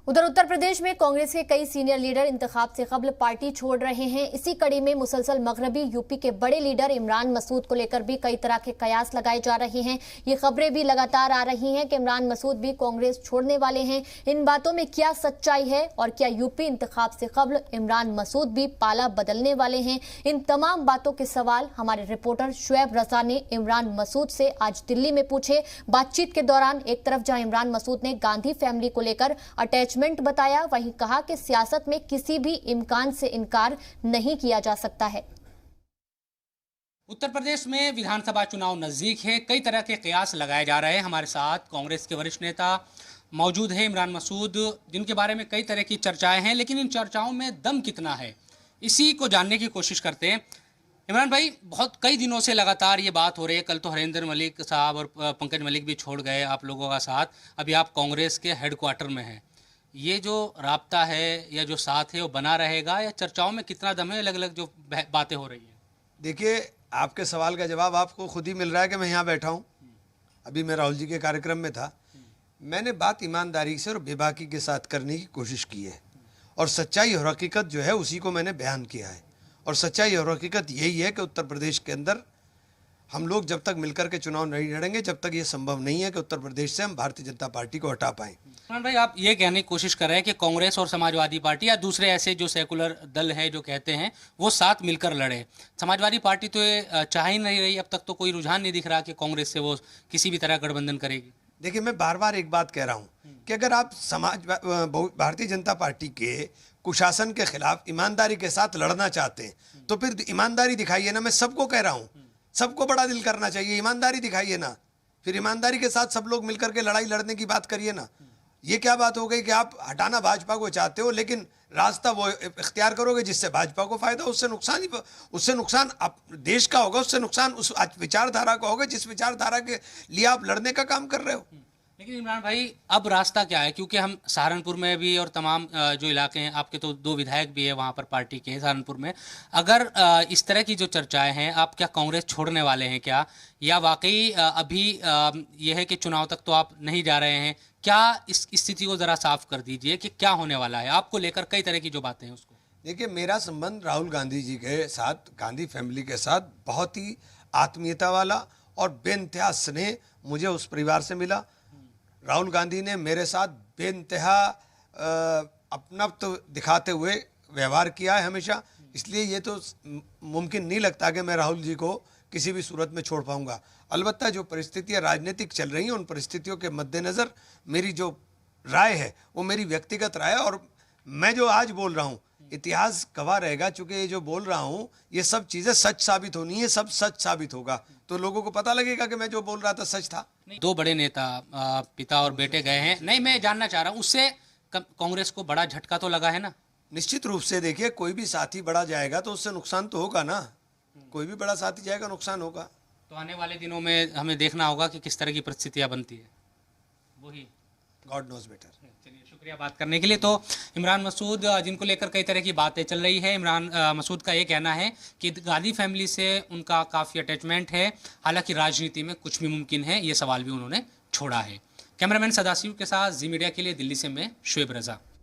उधर उत्तर प्रदेश में कांग्रेस के कई सीनियर लीडर इंतखाब से कबल पार्टी छोड़ रहे हैं। इसी कड़ी में मुसलसल मगरबी यूपी के बड़े लीडर इमरान मसूद को लेकर भी कई तरह के कयास लगाए जा रहे हैं। ये खबरें भी लगातार आ रही हैं कि इमरान मसूद भी कांग्रेस छोड़ने वाले हैं। इन बातों में क्या सच्चाई है और क्या यूपी इंतखाब से कबल इमरान मसूद भी पाला बदलने वाले हैं? इन तमाम बातों के सवाल हमारे रिपोर्टर शुएब रजा ने इमरान मसूद से आज दिल्ली में पूछे। बातचीत के दौरान एक तरफ जहां इमरान मसूद ने गांधी फैमिली को लेकर अटैचमेंट बताया, वहीं कहा कि सियासत में किसी भी इम्कान से इनकार नहीं किया जा सकता है। उत्तर प्रदेश में विधानसभा चुनाव नजदीक है, कई तरह के कयास लगाए जा रहे हैं। हमारे साथ कांग्रेस के वरिष्ठ नेता मौजूद है इमरान मसूद, जिनके बारे में कई तरह की चर्चाएं हैं, लेकिन इन चर्चाओं में दम कितना है, इसी को जानने की कोशिश करते हैं। इमरान भाई, बहुत कई दिनों से लगातार ये बात हो रही है। कल तो हरिंदर मलिक साहब और पंकज मलिक भी छोड़ गए आप लोगों का साथ, अभी आप कांग्रेस के हेडक्वार्टर में हैं। ये जो राब्ता है या जो साथ है वो बना रहेगा, या चर्चाओं में कितना दम है, अलग अलग जो बातें हो रही हैं? देखिए, आपके सवाल का जवाब आपको खुद ही मिल रहा है कि मैं यहाँ बैठा हूँ। अभी मैं राहुल जी के कार्यक्रम में था। मैंने बात ईमानदारी से और बेबाकी के साथ करने की कोशिश की है, और सच्चाई और हकीकत जो है उसी को मैंने बयान किया है। और सच्चाई और हकीकत यही है कि उत्तर प्रदेश के अंदर हम लोग जब तक मिलकर के चुनाव नहीं लड़ेंगे, जब तक ये संभव नहीं है कि उत्तर प्रदेश से हम भारतीय जनता पार्टी को हटा पाएं। इमरान भाई, आप ये कहने की कोशिश कर रहे हैं कि कांग्रेस और समाजवादी पार्टी या दूसरे ऐसे जो सेकुलर दल हैं जो कहते हैं वो साथ मिलकर लड़े। समाजवादी पार्टी तो ये चाह ही नहीं रही, अब तक तो कोई रुझान नहीं दिख रहा कि कांग्रेस से वो किसी भी तरह गठबंधन करेगी। देखिए, मैं बार बार एक बात कह रहा हूँ कि अगर आप भारतीय जनता पार्टी के कुशासन के खिलाफ ईमानदारी के साथ लड़ना चाहते हैं तो फिर ईमानदारी दिखाइए ना। मैं सबको कह रहा हूँ, सबको बड़ा दिल करना चाहिए, ईमानदारी दिखाइए ना। फिर ईमानदारी के साथ सब लोग मिलकर के लड़ाई लड़ने की बात करिए ना। ये क्या बात हो गई कि आप हटाना भाजपा को चाहते हो, लेकिन रास्ता वो इख्तियार करोगे जिससे भाजपा को फायदा, उससे नुकसान आप देश का होगा, उससे नुकसान उस विचारधारा का होगा जिस विचारधारा के लिए आप लड़ने का काम कर रहे हो। लेकिन इमरान भाई, अब रास्ता क्या है? क्योंकि हम सहारनपुर में भी और तमाम जो इलाके हैं, आपके तो 2 विधायक भी है वहाँ पर पार्टी के सहारनपुर में, अगर इस तरह की जो चर्चाएं हैं, आप क्या कांग्रेस छोड़ने वाले हैं क्या, या वाकई अभी यह है कि चुनाव तक तो आप नहीं जा रहे हैं? क्या इस स्थिति को ज़रा साफ कर दीजिए कि क्या होने वाला है आपको लेकर, कई तरह की जो बातें हैं उसको। देखिए, मेरा संबंध राहुल गांधी जी के साथ, गांधी फैमिली के साथ बहुत ही आत्मीयता वाला और बेइंतहा स्नेह मुझे उस परिवार से मिला। राहुल गांधी ने मेरे साथ बेइंतहा अपनत्व दिखाते हुए व्यवहार किया है हमेशा, इसलिए ये तो मुमकिन नहीं लगता कि मैं राहुल जी को किसी भी सूरत में छोड़ पाऊंगा। अलबत्ता जो परिस्थितियां राजनीतिक चल रही हैं, उन परिस्थितियों के मद्देनज़र मेरी जो राय है वो मेरी व्यक्तिगत राय है, और मैं जो आज बोल रहा हूँ इतिहास गवाह रहेगा। चूँकि ये जो बोल रहा हूँ ये सब चीज़ें सच साबित होनी है, सब सच साबित होगा तो लोगों को पता लगेगा कि मैं जो बोल रहा था सच था। 2 बड़े नेता पिता और बेटे गए हैं। नहीं, मैं जानना चाह रहा हूँ, उससे कांग्रेस को बड़ा झटका तो लगा है ना? निश्चित रूप से। देखिए, कोई भी साथी बड़ा जाएगा तो उससे नुकसान तो होगा ना। कोई भी बड़ा साथी जाएगा, नुकसान होगा। तो आने वाले दिनों में हमें देखना होगा कि किस तरह की परिस्थितियां बनती है, वही गॉड नोज बेटर। चलिए, शुक्रिया बात करने के लिए। तो इमरान मसूद, जिनको लेकर कई तरह की बातें चल रही है, इमरान मसूद का ये कहना है कि गांधी फैमिली से उनका काफ़ी अटैचमेंट है, हालांकि राजनीति में कुछ भी मुमकिन है, ये सवाल भी उन्होंने छोड़ा है। कैमरामैन सदाशिव के साथ जी मीडिया के लिए दिल्ली से मैं शुएब रजा।